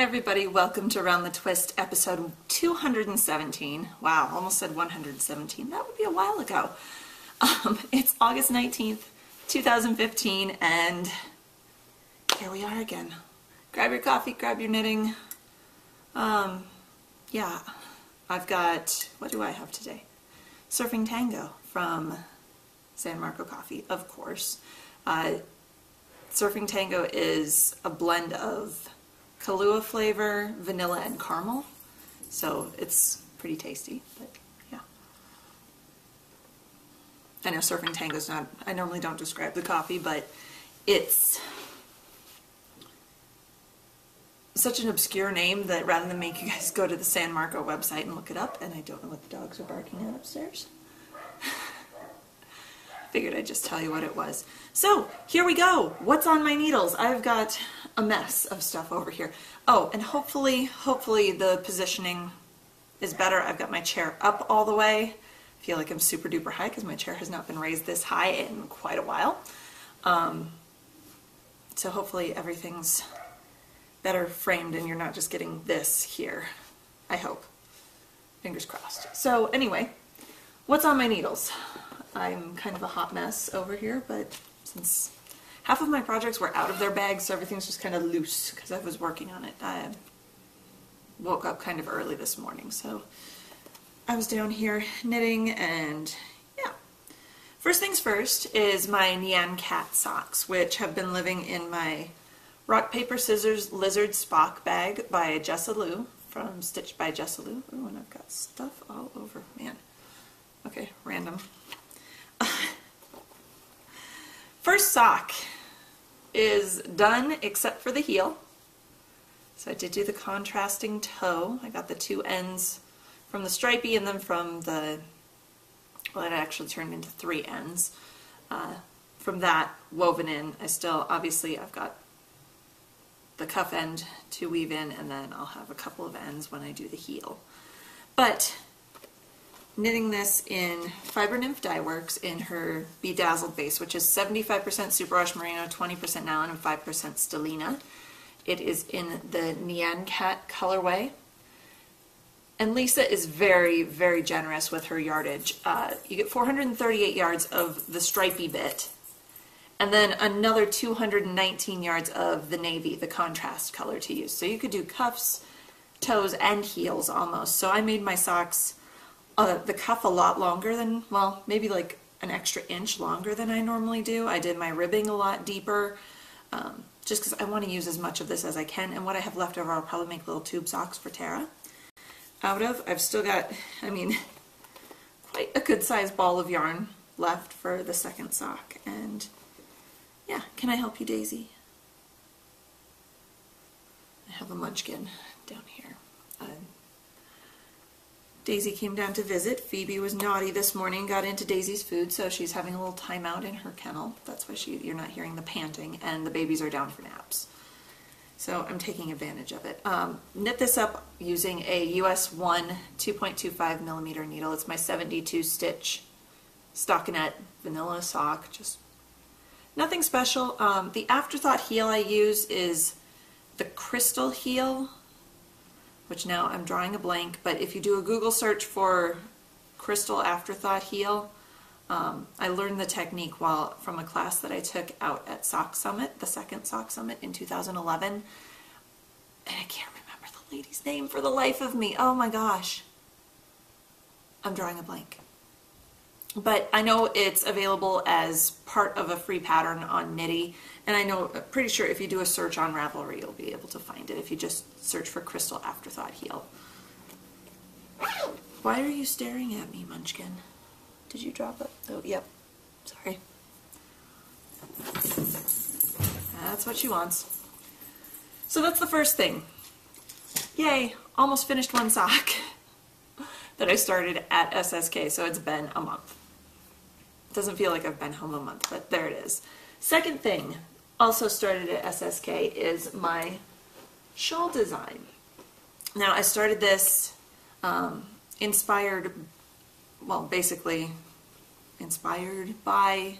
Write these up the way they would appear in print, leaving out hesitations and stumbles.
everybody, welcome to Around the Twist episode 217. Wow, almost said 117. That would be a while ago. It's August 19th, 2015, and here we are again. Grab your coffee, grab your knitting. Yeah, I've got, what do I have today? Surfing Tango from San Marco Coffee, of course. Surfing Tango is a blend of Kahlua flavor, vanilla, and caramel. So it's pretty tasty, but yeah. I know Surfing Tango's not, I normally don't describe the coffee, but it's such an obscure name that rather than make you guys go to the San Marco website and look it up, and I don't know what the dogs are barking at upstairs. Figured I'd just tell you what it was. So here we go. What's on my needles? I've got a mess of stuff over here. Oh, and hopefully the positioning is better. I've got my chair up all the way. I feel like I'm super duper high because my chair has not been raised this high in quite a while. So hopefully everything's better framed and you're not just getting this here. I hope. Fingers crossed. So anyway, what's on my needles? I'm kind of a hot mess over here, but since half of my projects were out of their bags, so everything's just kind of loose because I was working on it. I woke up kind of early this morning, so I was down here knitting, and yeah. First things first is my Nyan Cat socks, which have been living in my Rock, Paper, Scissors Lizard Spock bag by Jessa Lou, from Stitched by Jessa Lou. Ooh, and I've got stuff all over, man. Okay, random. First sock is done except for the heel. So I did do the contrasting toe. I got the two ends from the stripey and then from the, well, it actually turned into three ends. From that woven in, obviously I've got the cuff end to weave in, and then I'll have a couple of ends when I do the heel. But knitting this in Fiber Nymph Dye Works in her Bedazzled base, which is 75% Superwash Merino, 20% nylon, and 5% stellina. It is in the Nyan Cat colorway. And Lisa is very, very generous with her yardage. You get 438 yards of the stripey bit, and then another 219 yards of the navy, the contrast color to use. So you could do cuffs, toes, and heels almost. So I made my socks the cuff a lot longer than, well, maybe like an extra inch longer than I normally do. I did my ribbing a lot deeper, just because I want to use as much of this as I can, and what I have left over I'll probably make little tube socks for Tara out of. I've still got, I mean, quite a good sized ball of yarn left for the second sock, and yeah, can I help you, Daisy? I have a munchkin down here. Daisy came down to visit. Phoebe was naughty this morning, got into Daisy's food, so she's having a little time out in her kennel. That's why you're not hearing the panting, and the babies are down for naps. So I'm taking advantage of it. Knit this up using a US 1 2.25 millimeter needle. It's my 72 stitch stockinette vanilla sock. Just nothing special. The afterthought heel I use is the Crystal heel, which now I'm drawing a blank, but if you do a Google search for Crystal Afterthought heel, I learned the technique from a class that I took out at Sock Summit, the second Sock Summit in 2011, and I can't remember the lady's name for the life of me. Oh my gosh. I'm drawing a blank. But I know it's available as part of a free pattern on Knitty, and I'm pretty sure if you do a search on Ravelry, you'll be able to find it if you just search for Crystal Afterthought heel. Why are you staring at me, Munchkin? Did you drop it? Oh, yep. Sorry. That's what she wants. So that's the first thing. Yay! Almost finished one sock that I started at SSK, so it's been a month. Doesn't feel like I've been home a month, but there it is. Second thing, also started at SSK, is my shawl design. Now I started this inspired by,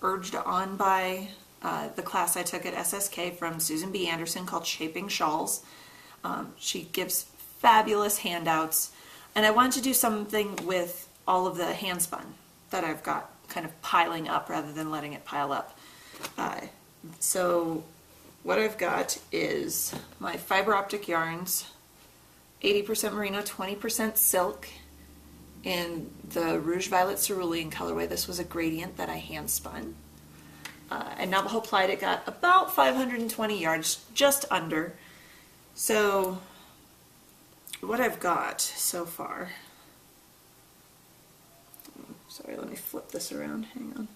urged on by the class I took at SSK from Susan B. Anderson called Shaping Shawls. She gives fabulous handouts, and I wanted to do something with all of the hand spun that I've got kind of piling up rather than letting it pile up. So what I've got is my fiber optic yarns, 80% merino, 20% silk, in the Rouge Violet Cerulean colorway. This was a gradient that I hand spun. And Navajo plied it, got about 520 yards, just under. So what I've got so far, sorry, let me flip this around, hang on,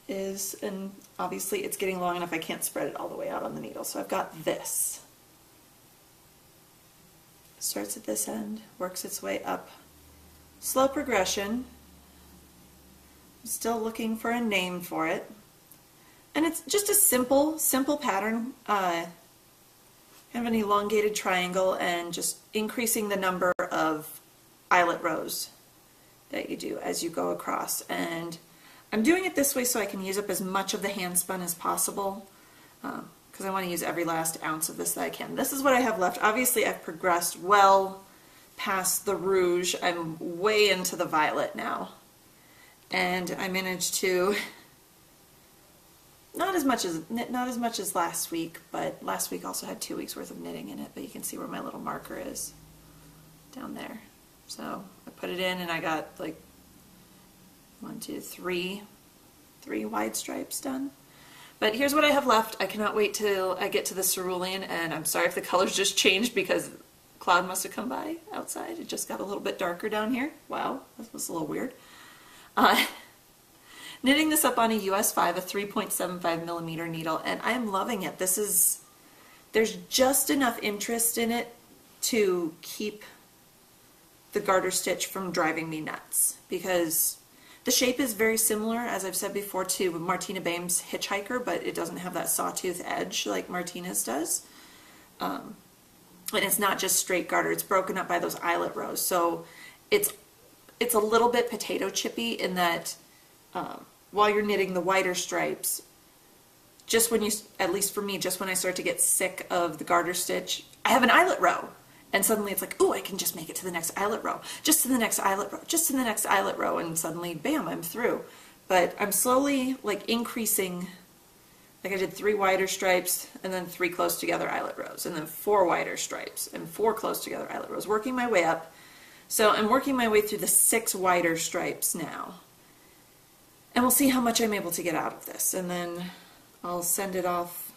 is, and obviously it's getting long enough I can't spread it all the way out on the needle, so I've got this. Starts at this end, works its way up. Slow progression. I'm still looking for a name for it. And it's just a simple pattern. Kind of an elongated triangle and just increasing the number of eyelet rows that you do as you go across. And I'm doing it this way so I can use up as much of the hand spun as possible, because I want to use every last ounce of this that I can. This is what I have left. Obviously I've progressed well past the rouge. I'm way into the violet now. And I managed to, not as much as last week, but last week also had 2 weeks worth of knitting in it, but you can see where my little marker is down there. So I put it in and I got like 1, 2, 3 wide stripes done. But here's what I have left. I cannot wait till I get to the cerulean, and I'm sorry if the colors just changed because cloud must have come by outside. It just got a little bit darker down here. Wow, that was a little weird. Knitting this up on a US 5, a 3.75 millimeter needle, and I'm loving it. There's just enough interest in it to keep the garter stitch from driving me nuts, because the shape is very similar, as I've said before, to Martina Bame's Hitchhiker, but it doesn't have that sawtooth edge like Martina's does. And it's not just straight garter, it's broken up by those eyelet rows. So it's a little bit potato chippy in that while you're knitting the wider stripes, just when you, at least for me, just when I start to get sick of the garter stitch, I have an eyelet row. And suddenly it's like, oh, I can just make it to the next eyelet row, just to the next eyelet row, just to the next eyelet row, and suddenly, bam, I'm through. But I'm slowly like increasing, like I did 3 wider stripes and then 3 close together eyelet rows, and then 4 wider stripes and 4 close together eyelet rows, working my way up. So I'm working my way through the 6 wider stripes now. And we'll see how much I'm able to get out of this. And then I'll send it off,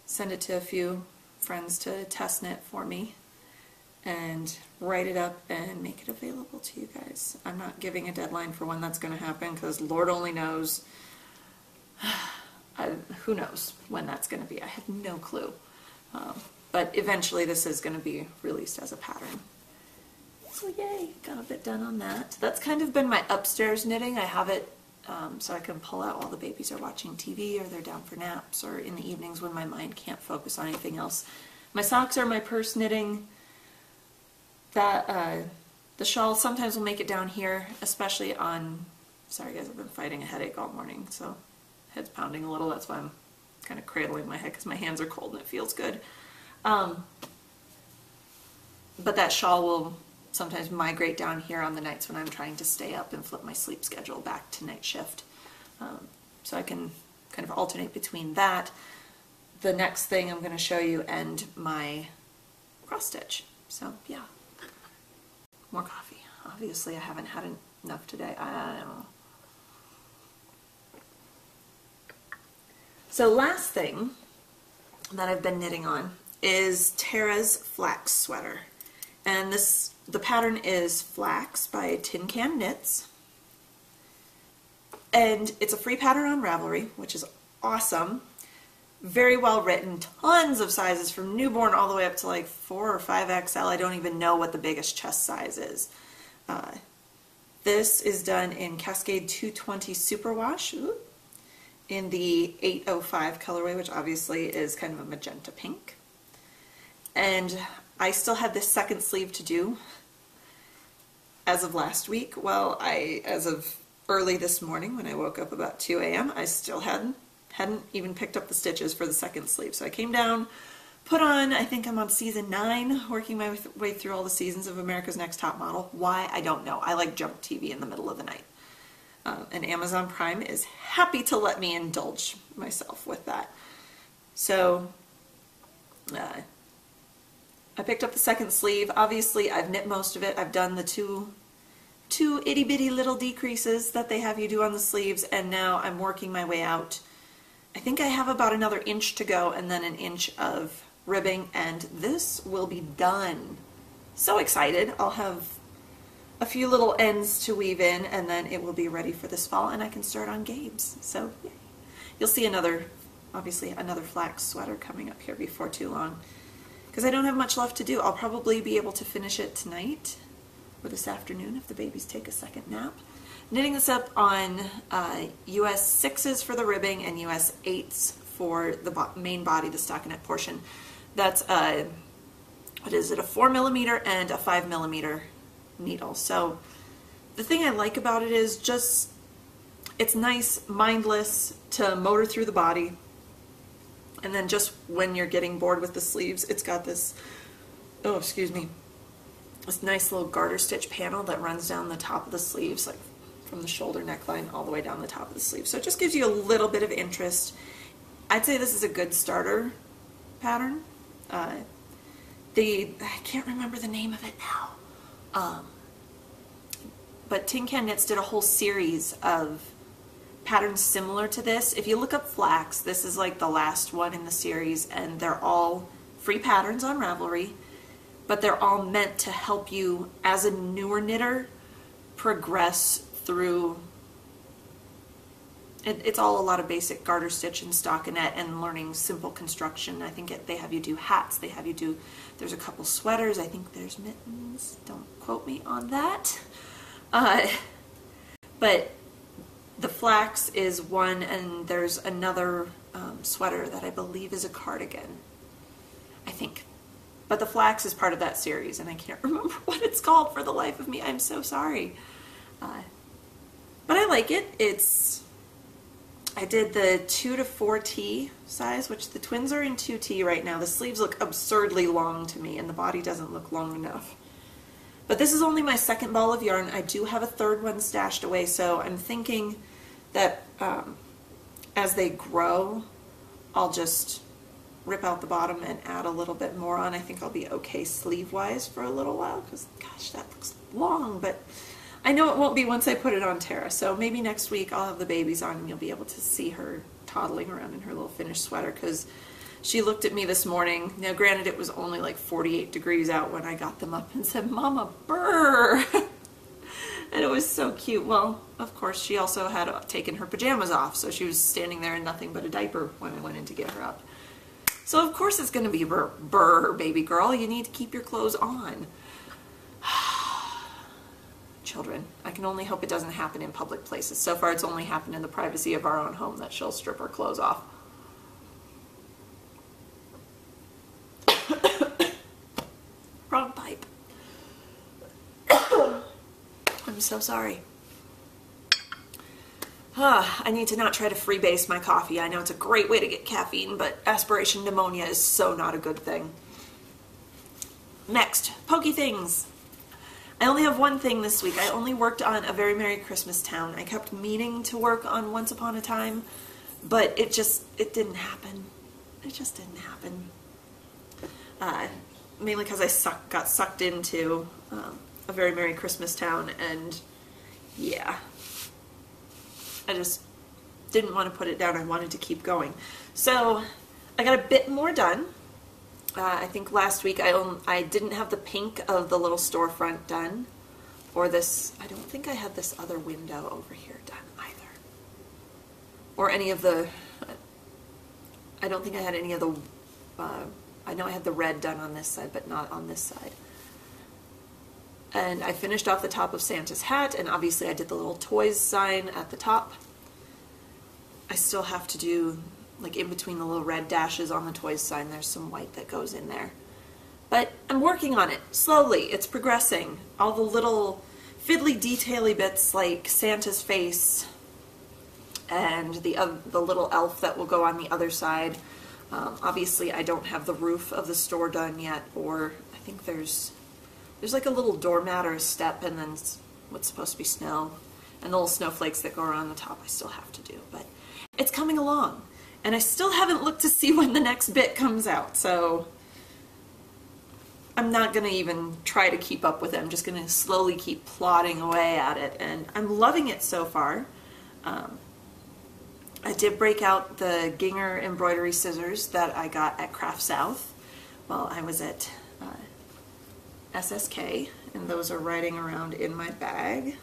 send it to a few friends to test knit for me and write it up and make it available to you guys. I'm not giving a deadline for when that's going to happen, because Lord only knows. Who knows when that's going to be. I have no clue. But eventually this is going to be released as a pattern. So yay, got a bit done on that. That's kind of been my upstairs knitting. I have it so I can pull out while the babies are watching TV or they're down for naps, or in the evenings when my mind can't focus on anything else. My socks are my purse knitting. That the shawl sometimes will make it down here, especially on, sorry guys, I've been fighting a headache all morning, so head's pounding a little. That's why I'm kind of cradling my head, because my hands are cold and it feels good. But that shawl will sometimes migrate down here on the nights when I'm trying to stay up and flip my sleep schedule back to night shift. So I can kind of alternate between that. The next thing I'm going to show you, and my cross stitch. So yeah, more coffee. Obviously I haven't had enough today. I don't know. So last thing that I've been knitting on is Tara's flax sweater. And the pattern is Flax by Tin Can Knits. And it's a free pattern on Ravelry, which is awesome. Very well written, tons of sizes from newborn all the way up to like 4 or 5XL. I don't even know what the biggest chest size is. This is done in Cascade 220 Superwash in the 805 colorway, which obviously is kind of a magenta pink. And I still had this second sleeve to do as of last week. Well, as of early this morning when I woke up about 2 a.m., I still had Hadn't even picked up the stitches for the second sleeve. So I came down, put on, I think I'm on season 9, working my way through all the seasons of America's Next Top Model. Why? I don't know. I like junk TV in the middle of the night. And Amazon Prime is happy to let me indulge myself with that. So I picked up the second sleeve. Obviously, I've knit most of it. I've done the two itty bitty little decreases that they have you do on the sleeves, and now I'm working my way out. I think I have about another inch to go and then an inch of ribbing, and this will be done. So excited. I'll have a few little ends to weave in, and then it will be ready for this fall, and I can start on Gabe's. So yay. You'll see obviously another flax sweater coming up here before too long, because I don't have much left to do. I'll probably be able to finish it tonight or this afternoon if the babies take a second nap. Knitting this up on US 6s for the ribbing and US 8s for the main body, the stockinette portion. That's what is it, a 4mm and a 5mm needle. So the thing I like about it is just, it's nice, mindless to motor through the body. And then just when you're getting bored with the sleeves, it's got this, oh, excuse me, this nice little garter stitch panel that runs down the top of the sleeves, like from the shoulder neckline all the way down the top of the sleeve. So it just gives you a little bit of interest. I'd say this is a good starter pattern. I can't remember the name of it now. But Tin Can Knits did a whole series of patterns similar to this. If you look up flax, this is like the last one in the series, and they're all free patterns on Ravelry, but they're all meant to help you as a newer knitter progress through. It's all a lot of basic garter stitch and stockinette and learning simple construction. I think they have you do hats, they have you do, there's a couple sweaters, I think there's mittens, don't quote me on that. But the flax is one, and there's another sweater that I believe is a cardigan, I think. But the flax is part of that series, and I can't remember what it's called for the life of me. I'm so sorry. But I like it. I did the 2 to 4T size, which the twins are in 2T right now. The sleeves look absurdly long to me, and the body doesn't look long enough. But this is only my second ball of yarn. I do have a third one stashed away, so I'm thinking that as they grow, I'll just rip out the bottom and add a little bit more on. I think I'll be okay sleeve-wise for a little while, because, gosh, that looks long, but I know it won't be once I put it on Tara, so maybe next week I'll have the babies on and you'll be able to see her toddling around in her little finished sweater, because she looked at me this morning. Now, granted, it was only like 48 degrees out when I got them up, and said, "Mama, brr." And it was so cute. Well, of course, she also had taken her pajamas off, so she was standing there in nothing but a diaper when I went in to get her up. So of course it's going to be brr, brr, baby girl. You need to keep your clothes on. Children. I can only hope it doesn't happen in public places. So far it's only happened in the privacy of our own home that she'll strip her clothes off. Wrong pipe. I'm so sorry. I need to not try to freebase my coffee. I know it's a great way to get caffeine, but aspiration pneumonia is so not a good thing. Next, pokey things. I only have one thing this week. I only worked on A Very Merry Christmas Town. I kept meaning to work on Once Upon a Time, but it didn't happen. It just didn't happen. Mainly because I got sucked into A Very Merry Christmas Town, and yeah. I just didn't want to put it down. I wanted to keep going. So I got a bit more done. I think last week I didn't have the pink of the little storefront done, or this, I don't think I had this other window over here done either. Or any of the, I don't think I had any of the, I know I had the red done on this side, but not on this side. And I finished off the top of Santa's hat, and obviously I did the little toys sign at the top. I still have to do, like in between the little red dashes on the toys sign, there's some white that goes in there. But I'm working on it, slowly, it's progressing. All the little fiddly detaily bits like Santa's face and the little elf that will go on the other side. Obviously, I don't have the roof of the store done yet, or I think there's like a little doormat or a step, and then what's supposed to be snow, and the little snowflakes that go around the top I still have to do, but it's coming along. And I still haven't looked to see when the next bit comes out, so I'm not going to even try to keep up with it. I'm just going to slowly keep plodding away at it, and I'm loving it so far. I did break out the Gingher embroidery scissors that I got at Craft South while I was at SSK, and those are riding around in my bag.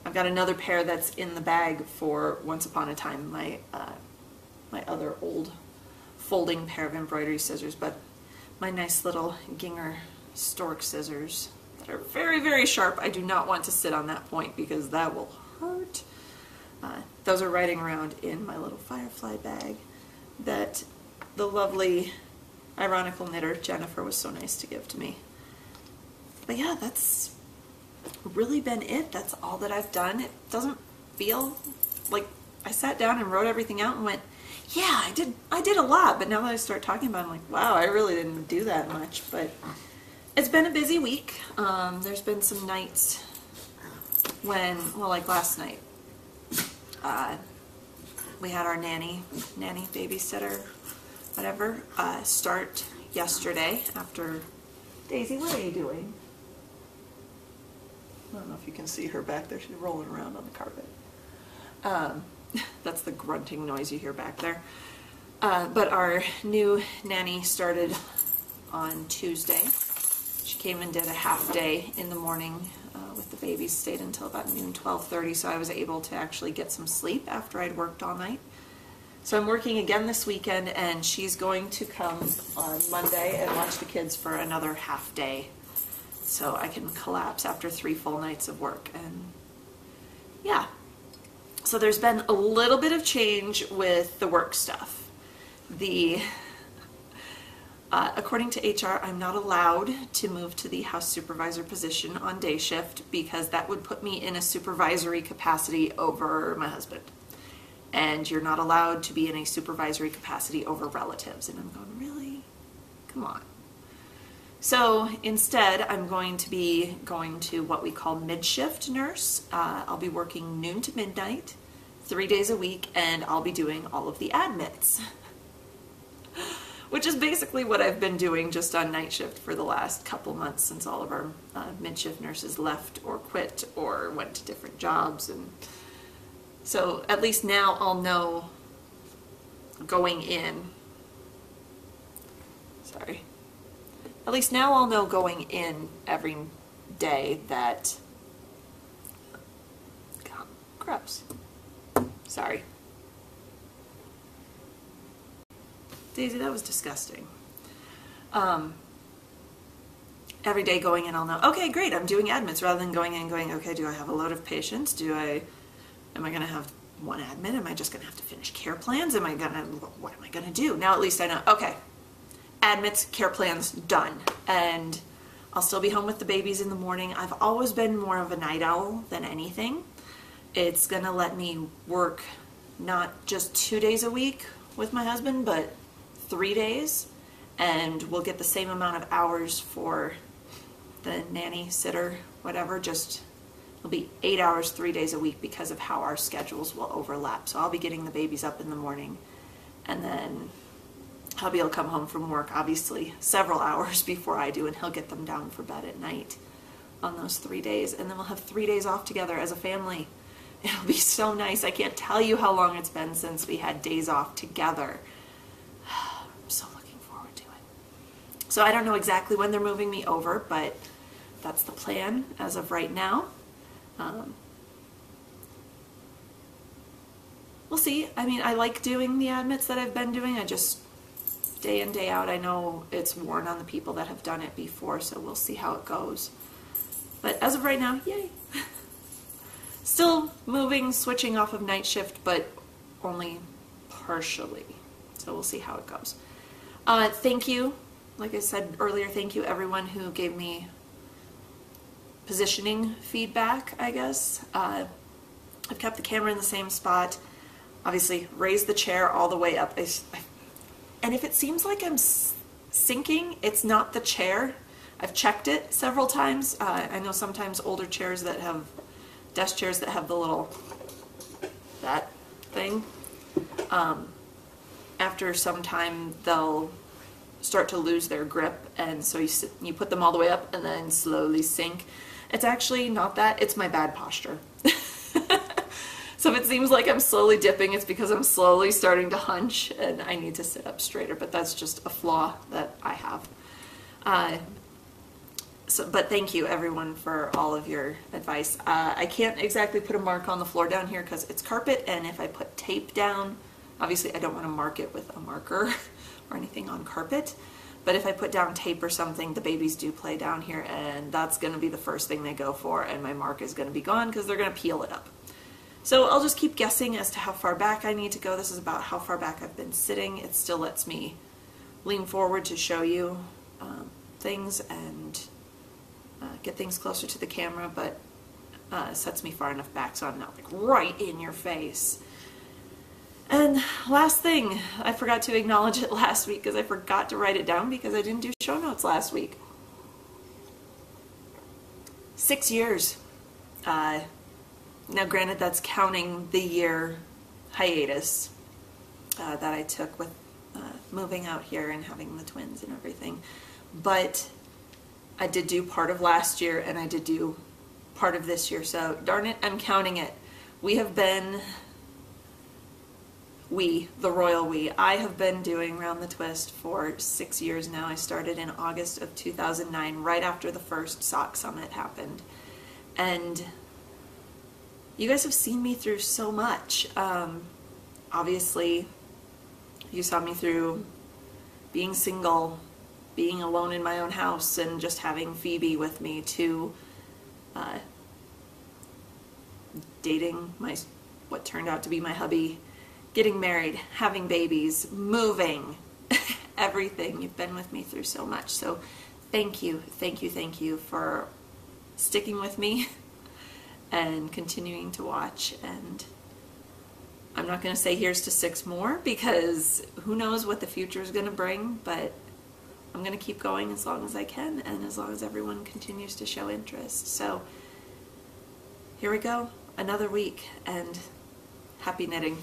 I've got another pair that's in the bag for Once Upon a Time, my other old folding pair of embroidery scissors, but my nice little Gingher stork scissors that are very, very sharp. I do not want to sit on that point because that will hurt. Those are riding around in my little Firefly bag that the lovely Ironical knitter Jennifer was so nice to give to me. But yeah, that's really been it. That's all that I've done. It doesn't feel like I sat down and wrote everything out and went, yeah, I did a lot, but now that I start talking about it, I'm like, wow, I really didn't do that much. But it's been a busy week. There's been some nights when, well, like last night, we had our nanny babysitter, whatever, start yesterday after... Daisy, what are you doing? I don't know if you can see her back there. She's rolling around on the carpet. That's the grunting noise you hear back there. But our new nanny started on Tuesday. She came and did a half day in the morning with the babies, stayed until about noon, 12:30, so I was able to actually get some sleep after I'd worked all night. So I'm working again this weekend, and she's going to come on Monday and watch the kids for another half day, so I can collapse after 3 full nights of work. And yeah, so there's been a little bit of change with the work stuff. According to HR, I'm not allowed to move to the house supervisor position on day shift because that would put me in a supervisory capacity over my husband. And you're not allowed to be in a supervisory capacity over relatives. And I'm going, really? Come on. So instead, I'm going to be going to what we call mid-shift nurse. I'll be working noon to midnight, 3 days a week, and I'll be doing all of the admits. Which is basically what I've been doing just on night shift for the last couple months since all of our mid-shift nurses left or quit or went to different jobs. And so at least now I'll know going in, at least now I'll know going in every day that, God, gross, sorry. Daisy, that was disgusting. Every day going in I'll know, okay, great, I'm doing admits, rather than going in and going, okay, do I have a load of patients? Am I going to have one admit? Am I just going to have to finish care plans? What am I going to do? Now at least I know, okay, admits, care plans, done. And I'll still be home with the babies in the morning. I've always been more of a night owl than anything. It's going to let me work not just 2 days a week with my husband, but 3 days. And we'll get the same amount of hours for the nanny, sitter, whatever, just it'll be 8 hours, 3 days a week because of how our schedules will overlap. So I'll be getting the babies up in the morning, and then he'll be able to come home from work, obviously, several hours before I do, and he'll get them down for bed at night on those 3 days. And then we'll have 3 days off together as a family. It'll be so nice. I can't tell you how long it's been since we had days off together. I'm so looking forward to it. So I don't know exactly when they're moving me over, but that's the plan as of right now. We'll see. I mean, I like doing the admits that I've been doing. I just, day in, day out, I know it's worn on the people that have done it before, so we'll see how it goes. But as of right now, yay. Still moving, switching off of night shift, but only partially. So we'll see how it goes. Thank you. Like I said earlier, thank you everyone who gave me positioning feedback, I guess. I've kept the camera in the same spot. Obviously, raised the chair all the way up. And if it seems like I'm sinking, it's not the chair. I've checked it several times. I know sometimes older chairs that have, desk chairs that have the little, that thing, after some time they'll start to lose their grip, and so you put them all the way up and then slowly sink. It's actually not that, it's my bad posture. So if it seems like I'm slowly dipping, it's because I'm slowly starting to hunch and I need to sit up straighter, but that's just a flaw that I have. But thank you everyone for all of your advice. I can't exactly put a mark on the floor down here because it's carpet, and if I put tape down, obviously I don't want to mark it with a marker or anything on carpet, but if I put down tape or something, the babies do play down here, and that's going to be the first thing they go for, and my mark is going to be gone because they're going to peel it up. So I'll just keep guessing as to how far back I need to go. This is about how far back I've been sitting. It still lets me lean forward to show you things and get things closer to the camera, but sets me far enough back so I'm not like right in your face. And last thing, I forgot to acknowledge it last week because I forgot to write it down because I didn't do show notes last week. 6 years. Now granted, that's counting the year hiatus that I took with moving out here and having the twins and everything, but I did do part of last year and I did do part of this year, so darn it, I'm counting it. We have been, the royal we, I have been doing Round the Twist for 6 years now. I started in August of 2009, right after the first Sock Summit happened, and you guys have seen me through so much. Obviously, you saw me through being single, being alone in my own house, and just having Phoebe with me, to dating what turned out to be my hubby, getting married, having babies, moving, everything. You've been with me through so much. So thank you, thank you, thank you for sticking with me and continuing to watch. And I'm not going to say here's to 6 more because who knows what the future is going to bring, but I'm going to keep going as long as I can and as long as everyone continues to show interest. So here we go, another week, and happy knitting.